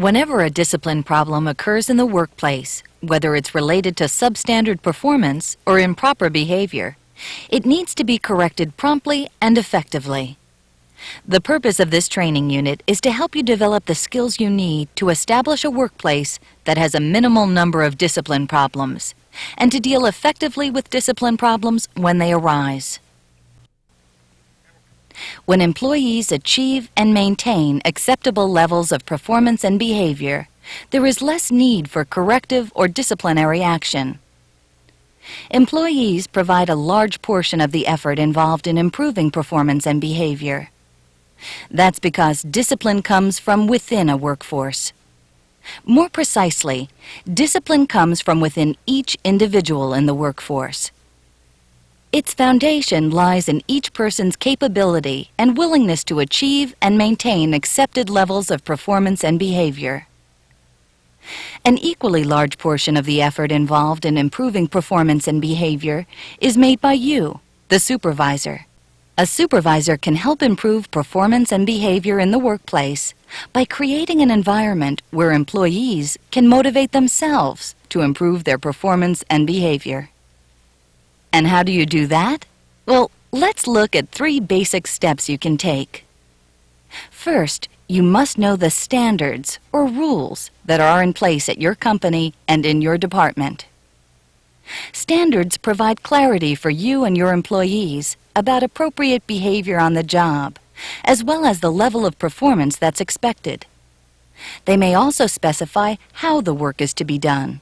Whenever a discipline problem occurs in the workplace, whether it's related to substandard performance or improper behavior, it needs to be corrected promptly and effectively. The purpose of this training unit is to help you develop the skills you need to establish a workplace that has a minimal number of discipline problems, and to deal effectively with discipline problems when they arise. When employees achieve and maintain acceptable levels of performance and behavior, there is less need for corrective or disciplinary action. Employees provide a large portion of the effort involved in improving performance and behavior. That's because discipline comes from within a workforce. More precisely, discipline comes from within each individual in the workforce. Its foundation lies in each person's capability and willingness to achieve and maintain accepted levels of performance and behavior. An equally large portion of the effort involved in improving performance and behavior is made by you, the supervisor. A supervisor can help improve performance and behavior in the workplace by creating an environment where employees can motivate themselves to improve their performance and behavior. And how do you do that? Well, let's look at 3 basic steps you can take. First, you must know the standards or rules that are in place at your company and in your department. Standards provide clarity for you and your employees about appropriate behavior on the job, as well as the level of performance that's expected. They may also specify how the work is to be done.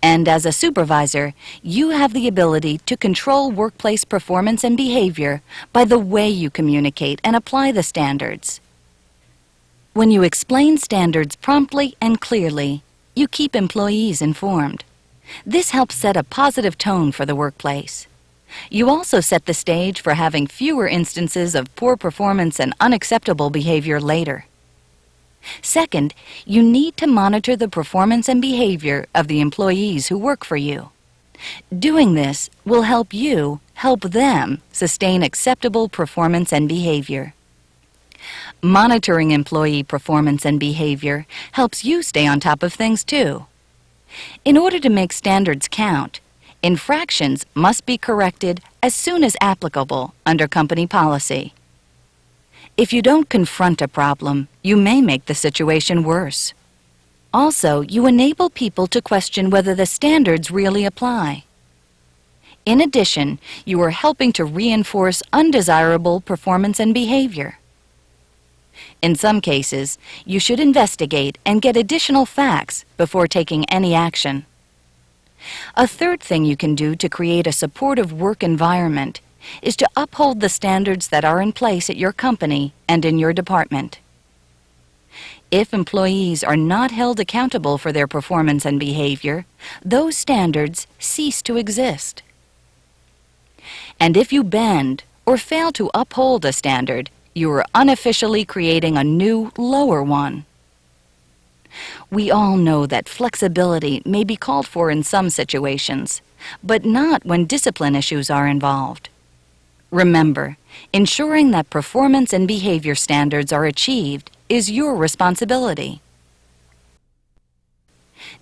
And as a supervisor, you have the ability to control workplace performance and behavior by the way you communicate and apply the standards. When you explain standards promptly and clearly, you keep employees informed. This helps set a positive tone for the workplace. You also set the stage for having fewer instances of poor performance and unacceptable behavior later. Second, you need to monitor the performance and behavior of the employees who work for you. Doing this will help you help them sustain acceptable performance and behavior. Monitoring employee performance and behavior helps you stay on top of things too. In order to make standards count, infractions must be corrected as soon as applicable under company policy. If you don't confront a problem, you may make the situation worse. Also, you enable people to question whether the standards really apply. In addition, you are helping to reinforce undesirable performance and behavior. In some cases, you should investigate and get additional facts before taking any action. A third thing you can do to create a supportive work environment is to uphold the standards that are in place at your company and in your department. If employees are not held accountable for their performance and behavior, those standards cease to exist. And if you bend or fail to uphold a standard, you are unofficially creating a new, lower one. We all know that flexibility may be called for in some situations, but not when discipline issues are involved. Remember, ensuring that performance and behavior standards are achieved is your responsibility.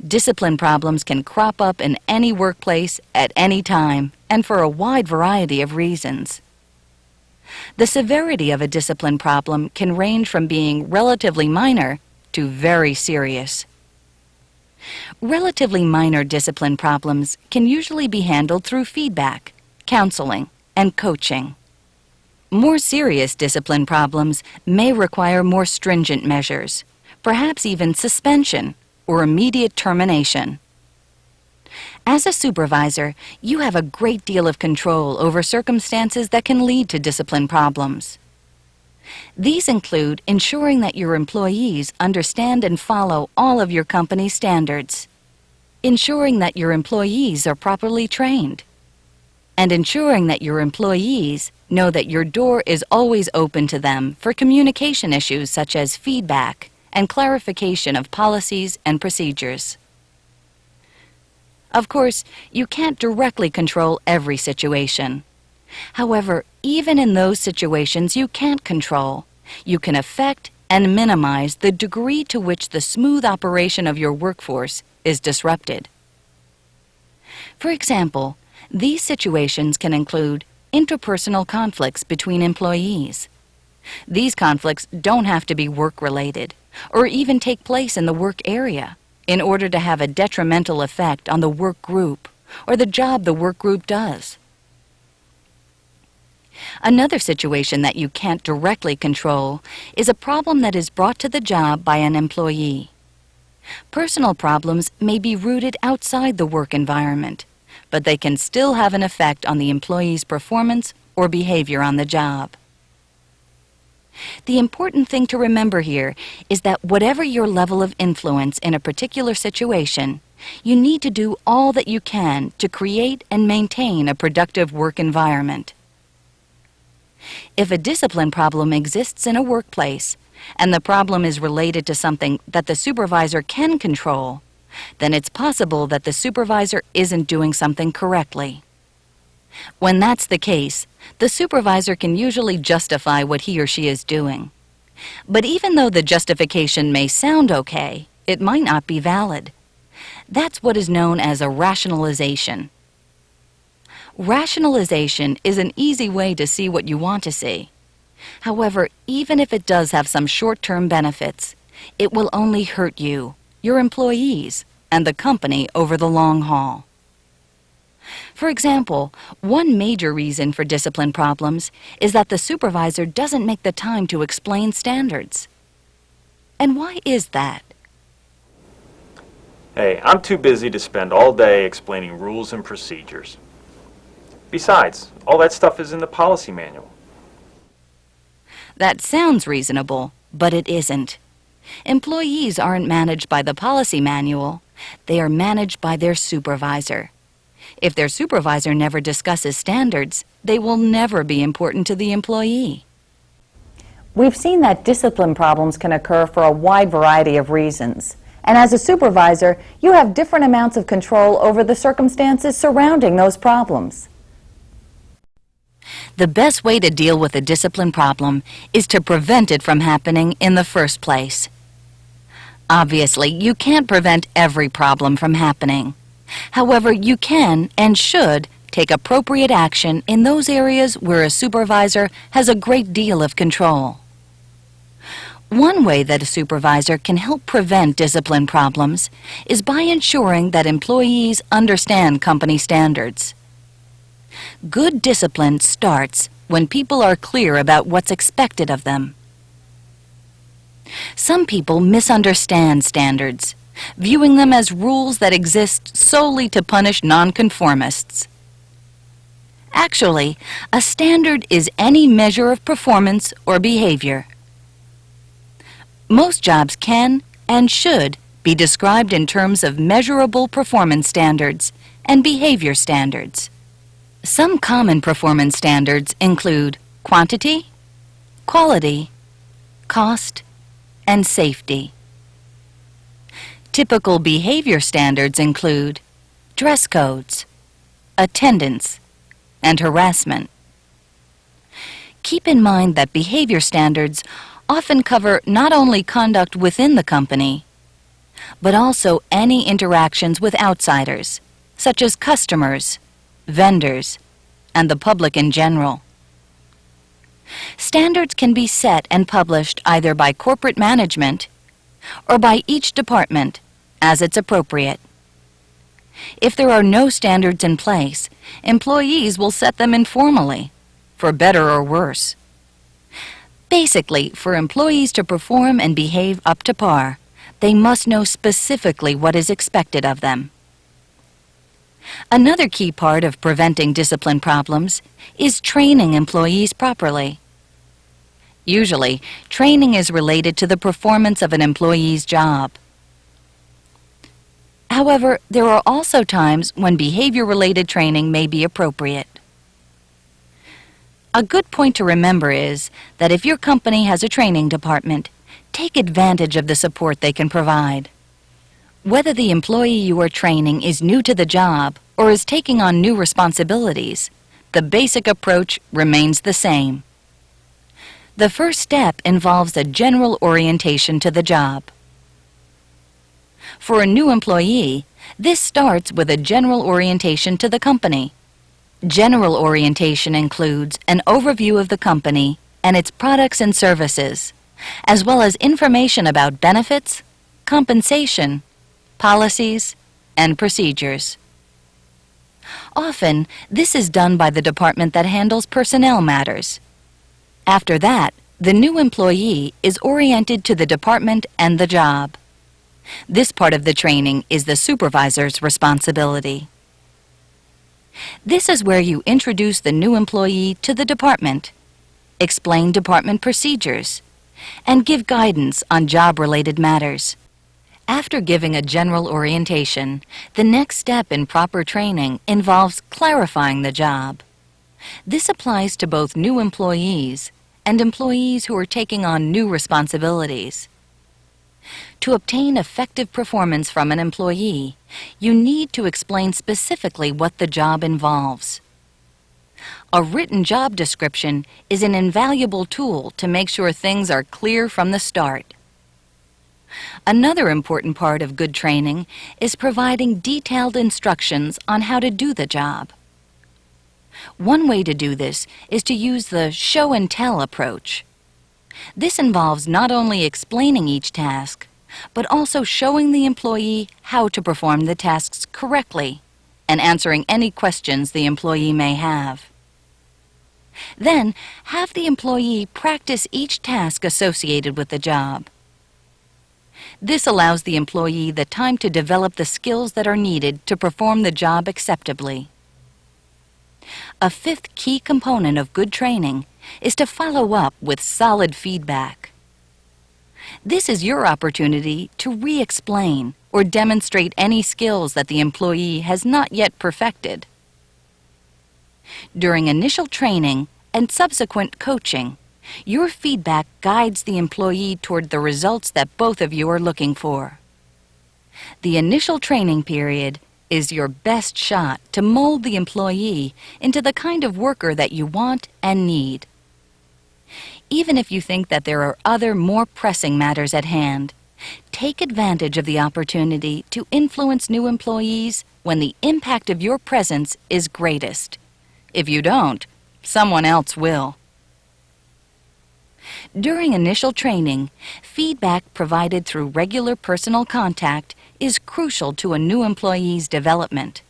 Discipline problems can crop up in any workplace at any time and for a wide variety of reasons. The severity of a discipline problem can range from being relatively minor to very serious. Relatively minor discipline problems can usually be handled through feedback, counseling, and coaching. More serious discipline problems may require more stringent measures, perhaps even suspension or immediate termination. As a supervisor, you have a great deal of control over circumstances that can lead to discipline problems. These include ensuring that your employees understand and follow all of your company's standards, ensuring that your employees are properly trained, and ensuring that your employees know that your door is always open to them for communication issues such as feedback and clarification of policies and procedures. Of course, you can't directly control every situation. However, even in those situations you can't control, you can affect and minimize the degree to which the smooth operation of your workforce is disrupted. For example, these situations can include interpersonal conflicts between employees. These conflicts don't have to be work-related or even take place in the work area in order to have a detrimental effect on the work group or the job the work group does. Another situation that you can't directly control is a problem that is brought to the job by an employee. Personal problems may be rooted outside the work environment, but they can still have an effect on the employee's performance or behavior on the job. The important thing to remember here is that whatever your level of influence in a particular situation, you need to do all that you can to create and maintain a productive work environment. If a discipline problem exists in a workplace, and the problem is related to something that the supervisor can control, then it's possible that the supervisor isn't doing something correctly. When that's the case, the supervisor can usually justify what he or she is doing. But even though the justification may sound okay, it might not be valid. That's what is known as a rationalization. Rationalization is an easy way to see what you want to see. However, even if it does have some short-term benefits, it will only hurt you, your employees, and the company over the long haul. For example, one major reason for discipline problems is that the supervisor doesn't make the time to explain standards. And why is that? Hey, I'm too busy to spend all day explaining rules and procedures. Besides, all that stuff is in the policy manual. That sounds reasonable, but it isn't. Employees aren't managed by the policy manual. They are managed by their supervisor. If their supervisor never discusses standards, they will never be important to the employee. We've seen that discipline problems can occur for a wide variety of reasons. And as a supervisor, you have different amounts of control over the circumstances surrounding those problems. The best way to deal with a discipline problem is to prevent it from happening in the first place. Obviously, you can't prevent every problem from happening. However, you can and should take appropriate action in those areas where a supervisor has a great deal of control. One way that a supervisor can help prevent discipline problems is by ensuring that employees understand company standards. Good discipline starts when people are clear about what's expected of them. Some people misunderstand standards, viewing them as rules that exist solely to punish nonconformists. Actually, a standard is any measure of performance or behavior. Most jobs can and should be described in terms of measurable performance standards and behavior standards. Some common performance standards include quantity, quality, cost, and safety. Typical behavior standards include dress codes, attendance, and harassment. Keep in mind that behavior standards often cover not only conduct within the company, but also any interactions with outsiders, such as customers, vendors, and the public in general. Standards can be set and published either by corporate management or by each department as it's appropriate. If there are no standards in place, employees will set them informally, for better or worse. Basically, for employees to perform and behave up to par, they must know specifically what is expected of them. Another key part of preventing discipline problems is training employees properly. Usually, training is related to the performance of an employee's job. However, there are also times when behavior-related training may be appropriate. A good point to remember is that if your company has a training department, take advantage of the support they can provide. Whether the employee you are training is new to the job or is taking on new responsibilities, the basic approach remains the same. The first step involves a general orientation to the job. For a new employee, this starts with a general orientation to the company. General orientation includes an overview of the company and its products and services, as well as information about benefits, compensation, policies, and procedures. Often, this is done by the department that handles personnel matters. After that, the new employee is oriented to the department and the job. This part of the training is the supervisor's responsibility. This is where you introduce the new employee to the department, explain department procedures, and give guidance on job-related matters. After giving a general orientation, the next step in proper training involves clarifying the job. This applies to both new employees and employees who are taking on new responsibilities. To obtain effective performance from an employee, you need to explain specifically what the job involves. A written job description is an invaluable tool to make sure things are clear from the start. Another important part of good training is providing detailed instructions on how to do the job. One way to do this is to use the show and tell approach. This involves not only explaining each task, but also showing the employee how to perform the tasks correctly and answering any questions the employee may have. Then, have the employee practice each task associated with the job. This allows the employee the time to develop the skills that are needed to perform the job acceptably. A fifth key component of good training is to follow up with solid feedback. This is your opportunity to re-explain or demonstrate any skills that the employee has not yet perfected. During initial training and subsequent coaching, your feedback guides the employee toward the results that both of you are looking for. The initial training period is your best shot to mold the employee into the kind of worker that you want and need. Even if you think that there are other more pressing matters at hand, take advantage of the opportunity to influence new employees when the impact of your presence is greatest. If you don't, someone else will. During initial training, feedback provided through regular personal contact is crucial to a new employee's development.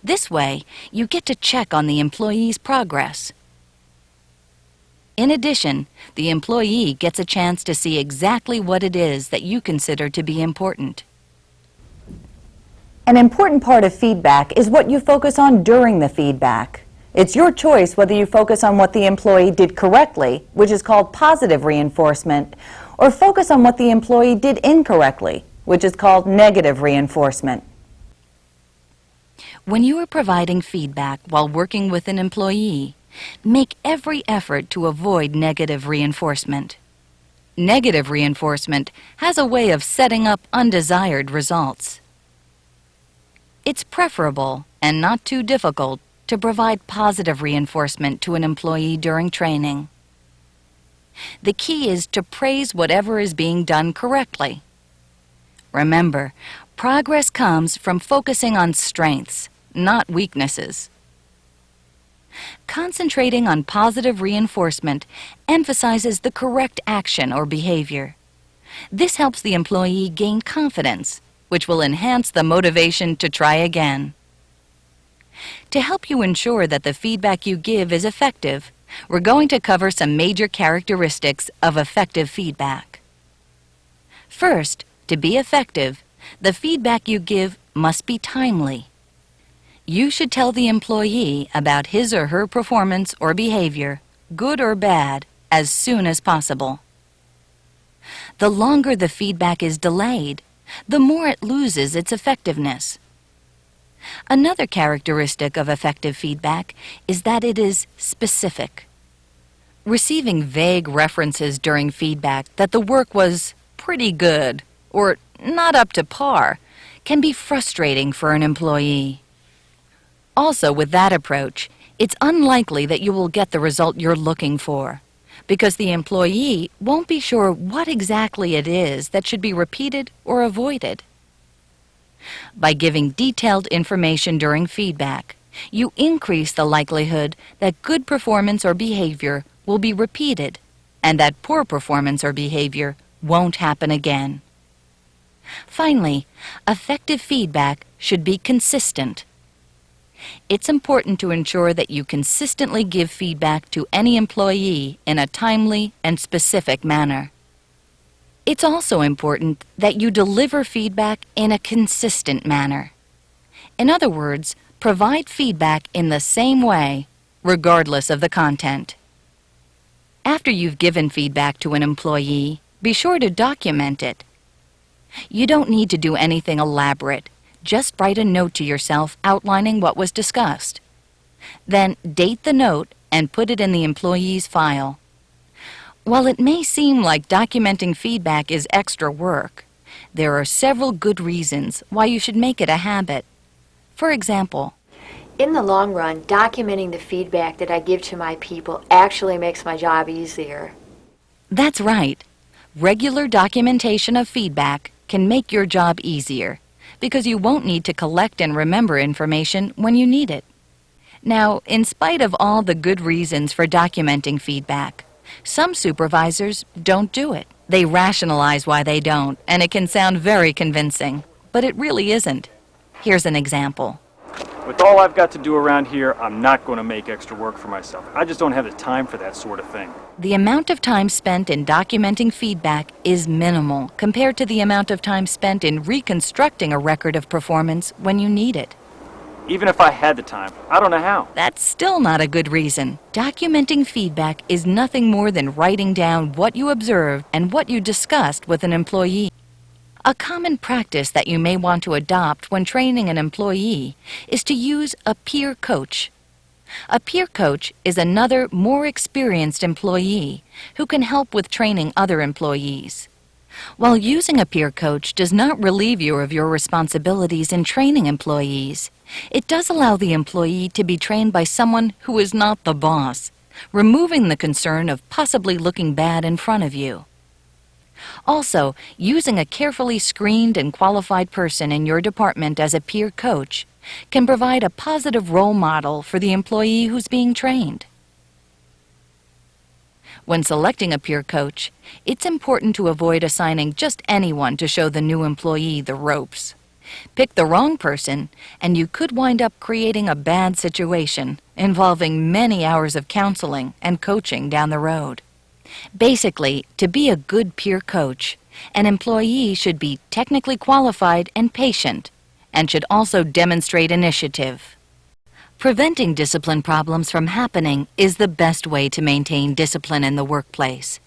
This way, you get to check on the employee's progress. In addition, the employee gets a chance to see exactly what it is that you consider to be important. An important part of feedback is what you focus on during the feedback. It's your choice whether you focus on what the employee did correctly, which is called positive reinforcement, or focus on what the employee did incorrectly, which is called negative reinforcement. When you are providing feedback while working with an employee, make every effort to avoid negative reinforcement. Negative reinforcement has a way of setting up undesired results. It's preferable and not too difficult to provide positive reinforcement to an employee during training. The key is to praise whatever is being done correctly. Remember, progress comes from focusing on strengths, not weaknesses. Concentrating on positive reinforcement emphasizes the correct action or behavior. This helps the employee gain confidence, which will enhance the motivation to try again. To help you ensure that the feedback you give is effective, we're going to cover some major characteristics of effective feedback. First, to be effective, the feedback you give must be timely. You should tell the employee about his or her performance or behavior, good or bad, as soon as possible. The longer the feedback is delayed, the more it loses its effectiveness. Another characteristic of effective feedback is that it is specific. Receiving vague references during feedback that the work was pretty good or not up to par can be frustrating for an employee. Also, with that approach, it's unlikely that you will get the result you're looking for. because the employee won't be sure what exactly it is that should be repeated or avoided. By giving detailed information during feedback, you increase the likelihood that good performance or behavior will be repeated and that poor performance or behavior won't happen again. Finally, effective feedback should be consistent. It's important to ensure that you consistently give feedback to any employee in a timely and specific manner. It's also important that you deliver feedback in a consistent manner. In other words, provide feedback in the same way, regardless of the content. After you've given feedback to an employee, be sure to document it. You don't need to do anything elaborate. Just write a note to yourself outlining what was discussed. Then date the note and put it in the employee's file. While it may seem like documenting feedback is extra work, there are several good reasons why you should make it a habit. For example, in the long run, documenting the feedback that I give to my people actually makes my job easier. That's right. Regular documentation of feedback can make your job easier because you won't need to collect and remember information when you need it. Now, in spite of all the good reasons for documenting feedback, some supervisors don't do it. They rationalize why they don't, and it can sound very convincing, but it really isn't. Here's an example. With all I've got to do around here, I'm not going to make extra work for myself. I just don't have the time for that sort of thing. The amount of time spent in documenting feedback is minimal compared to the amount of time spent in reconstructing a record of performance when you need it. Even if I had the time, I don't know how. That's still not a good reason. Documenting feedback is nothing more than writing down what you observed and what you discussed with an employee. A common practice that you may want to adopt when training an employee is to use a peer coach. A peer coach is another, more experienced employee who can help with training other employees. While using a peer coach does not relieve you of your responsibilities in training employees, it does allow the employee to be trained by someone who is not the boss, removing the concern of possibly looking bad in front of you. Also, using a carefully screened and qualified person in your department as a peer coach can provide a positive role model for the employee who's being trained. When selecting a peer coach, it's important to avoid assigning just anyone to show the new employee the ropes. Pick the wrong person, and you could wind up creating a bad situation involving many hours of counseling and coaching down the road. Basically, to be a good peer coach, an employee should be technically qualified and patient, and should also demonstrate initiative. Preventing discipline problems from happening is the best way to maintain discipline in the workplace.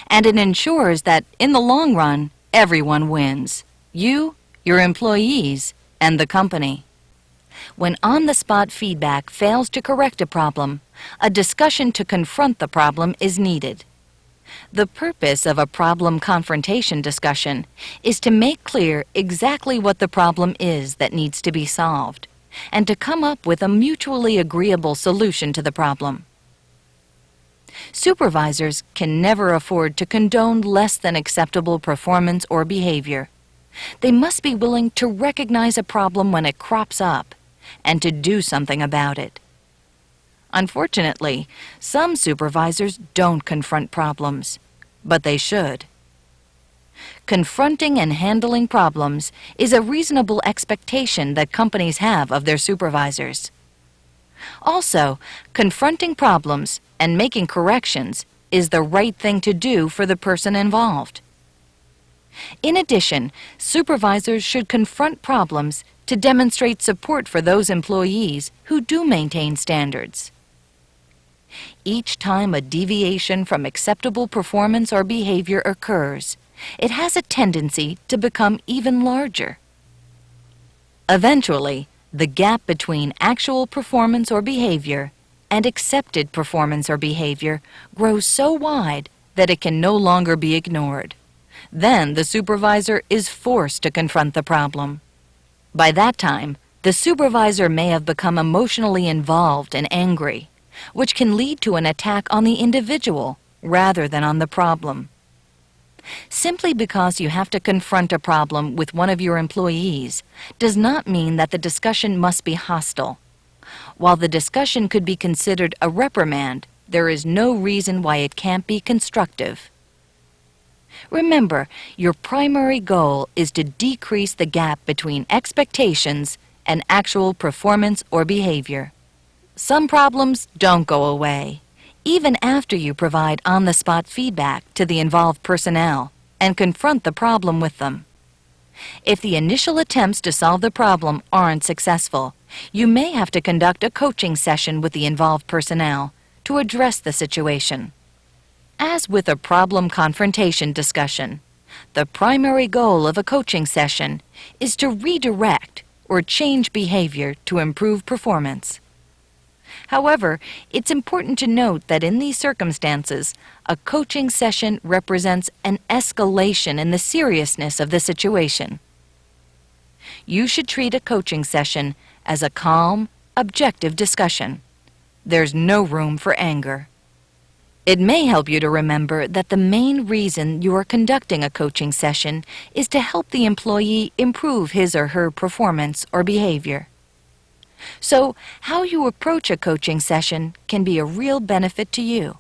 And it ensures that, in the long run, everyone wins. You, your employees, and the company. When on-the-spot feedback fails to correct a problem, a discussion to confront the problem is needed. The purpose of a problem confrontation discussion is to make clear exactly what the problem is that needs to be solved, and to come up with a mutually agreeable solution to the problem. Supervisors can never afford to condone less than acceptable performance or behavior. They must be willing to recognize a problem when it crops up and to do something about it. Unfortunately, some supervisors don't confront problems, but they should. Confronting and handling problems is a reasonable expectation that companies have of their supervisors. Also, confronting problems and making corrections is the right thing to do for the person involved. In addition, supervisors should confront problems to demonstrate support for those employees who do maintain standards. Each time a deviation from acceptable performance or behavior occurs, it has a tendency to become even larger. Eventually, the gap between actual performance or behavior and accepted performance or behavior grows so wide that it can no longer be ignored. Then the supervisor is forced to confront the problem. By that time, the supervisor may have become emotionally involved and angry, which can lead to an attack on the individual rather than on the problem. Simply because you have to confront a problem with one of your employees does not mean that the discussion must be hostile. While the discussion could be considered a reprimand, there is no reason why it can't be constructive. Remember, your primary goal is to decrease the gap between expectations and actual performance or behavior. Some problems don't go away, even after you provide on-the-spot feedback to the involved personnel and confront the problem with them. If the initial attempts to solve the problem aren't successful, you may have to conduct a coaching session with the involved personnel to address the situation. As with a problem confrontation discussion, the primary goal of a coaching session is to redirect or change behavior to improve performance. However, it's important to note that in these circumstances, a coaching session represents an escalation in the seriousness of the situation. You should treat a coaching session as a calm, objective discussion. There's no room for anger. It may help you to remember that the main reason you are conducting a coaching session is to help the employee improve his or her performance or behavior. So, how you approach a coaching session can be a real benefit to you.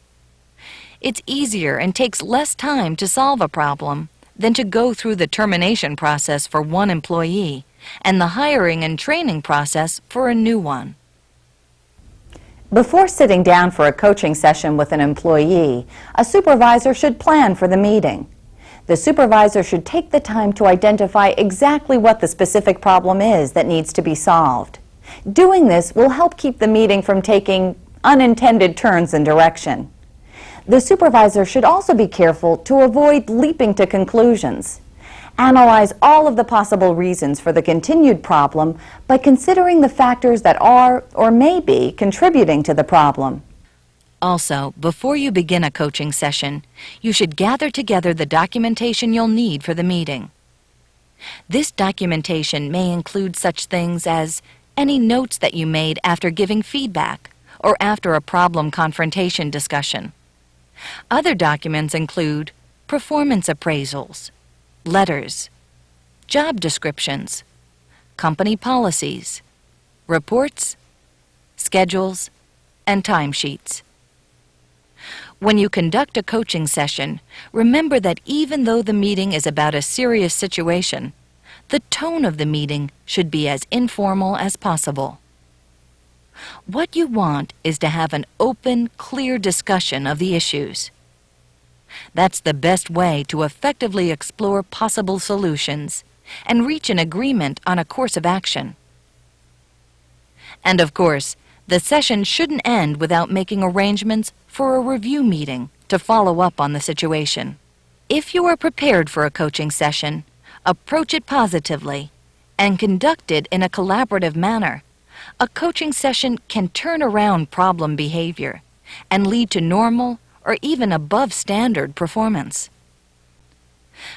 It's easier and takes less time to solve a problem than to go through the termination process for one employee and the hiring and training process for a new one. Before sitting down for a coaching session with an employee, a supervisor should plan for the meeting. The supervisor should take the time to identify exactly what the specific problem is that needs to be solved. Doing this will help keep the meeting from taking unintended turns in direction. The supervisor should also be careful to avoid leaping to conclusions. Analyze all of the possible reasons for the continued problem by considering the factors that are or may be contributing to the problem. Also, before you begin a coaching session, you should gather together the documentation you'll need for the meeting. This documentation may include such things as any notes that you made after giving feedback or after a problem confrontation discussion. Other documents include performance appraisals, letters, job descriptions, company policies, reports, schedules, and timesheets. When you conduct a coaching session, remember that even though the meeting is about a serious situation, the tone of the meeting should be as informal as possible. What you want is to have an open, clear discussion of the issues. That's the best way to effectively explore possible solutions and reach an agreement on a course of action. And of course, the session shouldn't end without making arrangements for a review meeting to follow up on the situation. If you are prepared for a coaching session, approach it positively and conduct it in a collaborative manner. A coaching session can turn around problem behavior and lead to normal or even above standard performance.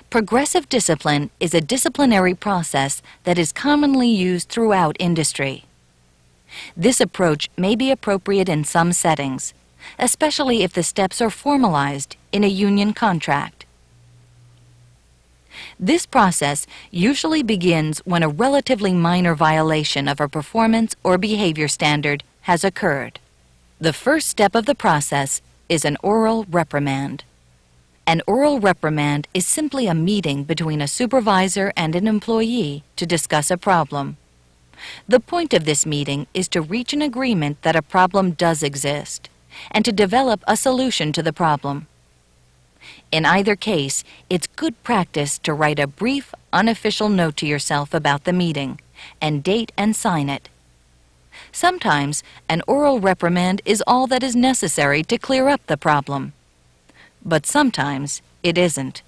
Progressive discipline is a disciplinary process that is commonly used throughout industry. This approach may be appropriate in some settings, especially if the steps are formalized in a union contract. This process usually begins when a relatively minor violation of a performance or behavior standard has occurred. The first step of the process is an oral reprimand. An oral reprimand is simply a meeting between a supervisor and an employee to discuss a problem. The point of this meeting is to reach an agreement that a problem does exist and to develop a solution to the problem. In either case, it's good practice to write a brief, unofficial note to yourself about the meeting and date and sign it. Sometimes, an oral reprimand is all that is necessary to clear up the problem. But sometimes, it isn't.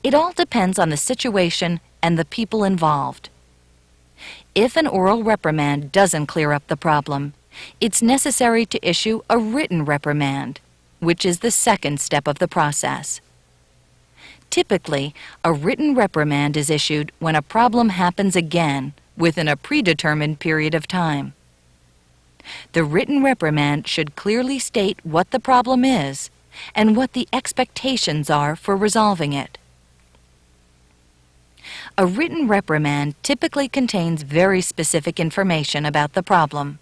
It all depends on the situation and the people involved. If an oral reprimand doesn't clear up the problem, it's necessary to issue a written reprimand, which is the second step of the process. Typically, a written reprimand is issued when a problem happens again within a predetermined period of time. The written reprimand should clearly state what the problem is and what the expectations are for resolving it. A written reprimand typically contains very specific information about the problem.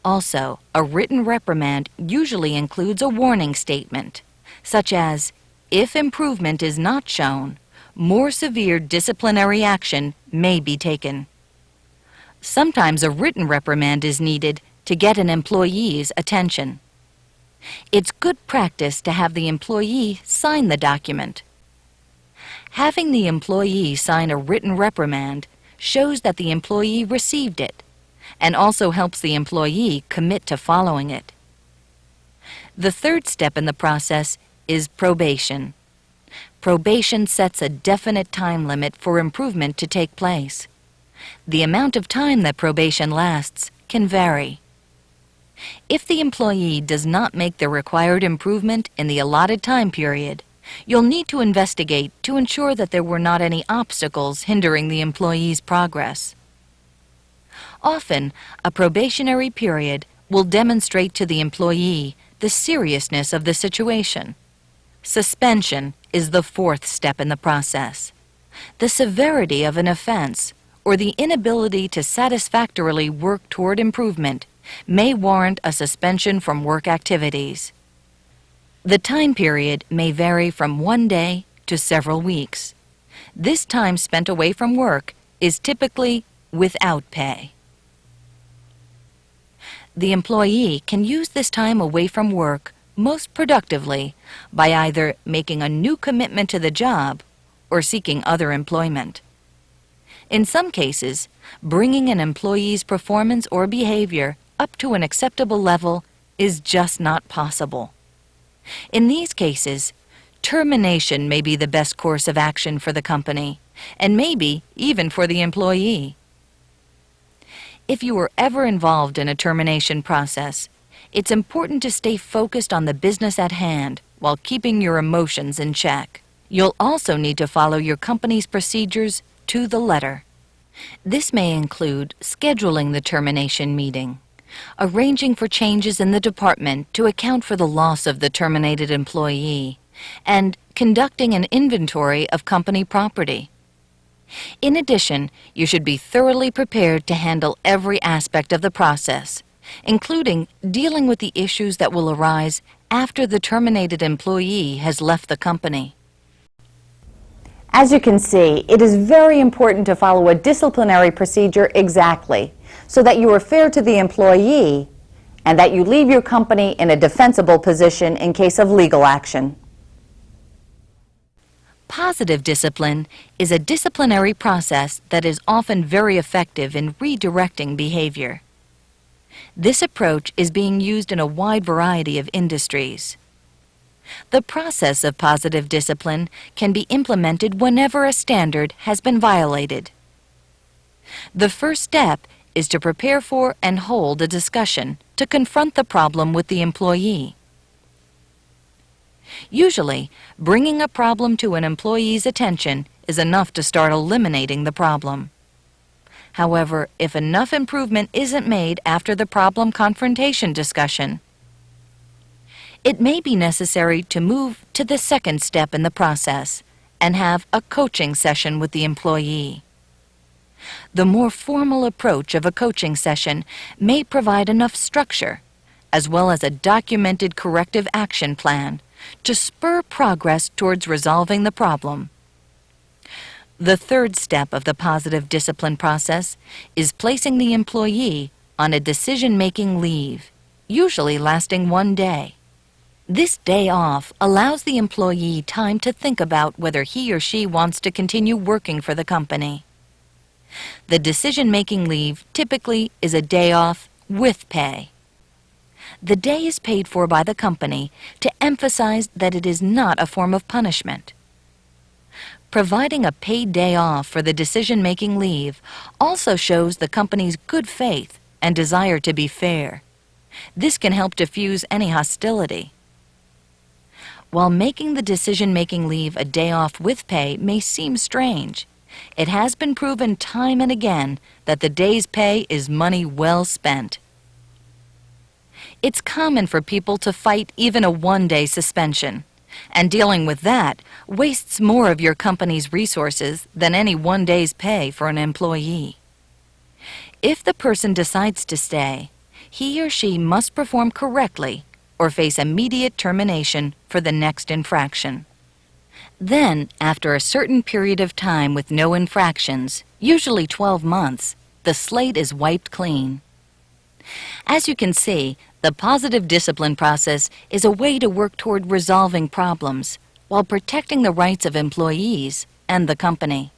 Also, a written reprimand usually includes a warning statement, such as, if improvement is not shown, more severe disciplinary action may be taken. Sometimes a written reprimand is needed to get an employee's attention. It's good practice to have the employee sign the document. Having the employee sign a written reprimand shows that the employee received it, and also helps the employee commit to following it. The third step in the process is probation. Probation sets a definite time limit for improvement to take place. The amount of time that probation lasts can vary. If the employee does not make the required improvement in the allotted time period, you'll need to investigate to ensure that there were not any obstacles hindering the employee's progress. Often, a probationary period will demonstrate to the employee the seriousness of the situation. Suspension is the fourth step in the process. The severity of an offense, or the inability to satisfactorily work toward improvement, may warrant a suspension from work activities. The time period may vary from 1 day to several weeks. This time spent away from work is typically without pay. The employee can use this time away from work most productively by either making a new commitment to the job or seeking other employment. In some cases, bringing an employee's performance or behavior up to an acceptable level is just not possible. In these cases, termination may be the best course of action for the company, and maybe even for the employee. If you are ever involved in a termination process, it's important to stay focused on the business at hand while keeping your emotions in check. You'll also need to follow your company's procedures to the letter. This may include scheduling the termination meeting, arranging for changes in the department to account for the loss of the terminated employee, and conducting an inventory of company property. In addition, you should be thoroughly prepared to handle every aspect of the process, including dealing with the issues that will arise after the terminated employee has left the company. As you can see, it is very important to follow a disciplinary procedure exactly, so that you are fair to the employee and that you leave your company in a defensible position in case of legal action. Positive discipline is a disciplinary process that is often very effective in redirecting behavior. This approach is being used in a wide variety of industries. The process of positive discipline can be implemented whenever a standard has been violated. The first step is to prepare for and hold a discussion to confront the problem with the employee. Usually, bringing a problem to an employee's attention is enough to start eliminating the problem. However, if enough improvement isn't made after the problem confrontation discussion, it may be necessary to move to the second step in the process and have a coaching session with the employee. The more formal approach of a coaching session may provide enough structure, as well as a documented corrective action plan, to spur progress towards resolving the problem. The third step of the positive discipline process is placing the employee on a decision-making leave, usually lasting 1 day. This day off allows the employee time to think about whether he or she wants to continue working for the company. The decision-making leave typically is a day off with pay. The day is paid for by the company to emphasize that it is not a form of punishment. Providing a paid day off for the decision-making leave also shows the company's good faith and desire to be fair. This can help diffuse any hostility. While making the decision-making leave a day off with pay may seem strange, it has been proven time and again that the day's pay is money well spent. It's common for people to fight even a one-day suspension, and dealing with that wastes more of your company's resources than any one day's pay for an employee. If the person decides to stay, he or she must perform correctly or face immediate termination for the next infraction. Then, after a certain period of time with no infractions, usually 12 months, the slate is wiped clean. As you can see, the positive discipline process is a way to work toward resolving problems while protecting the rights of employees and the company.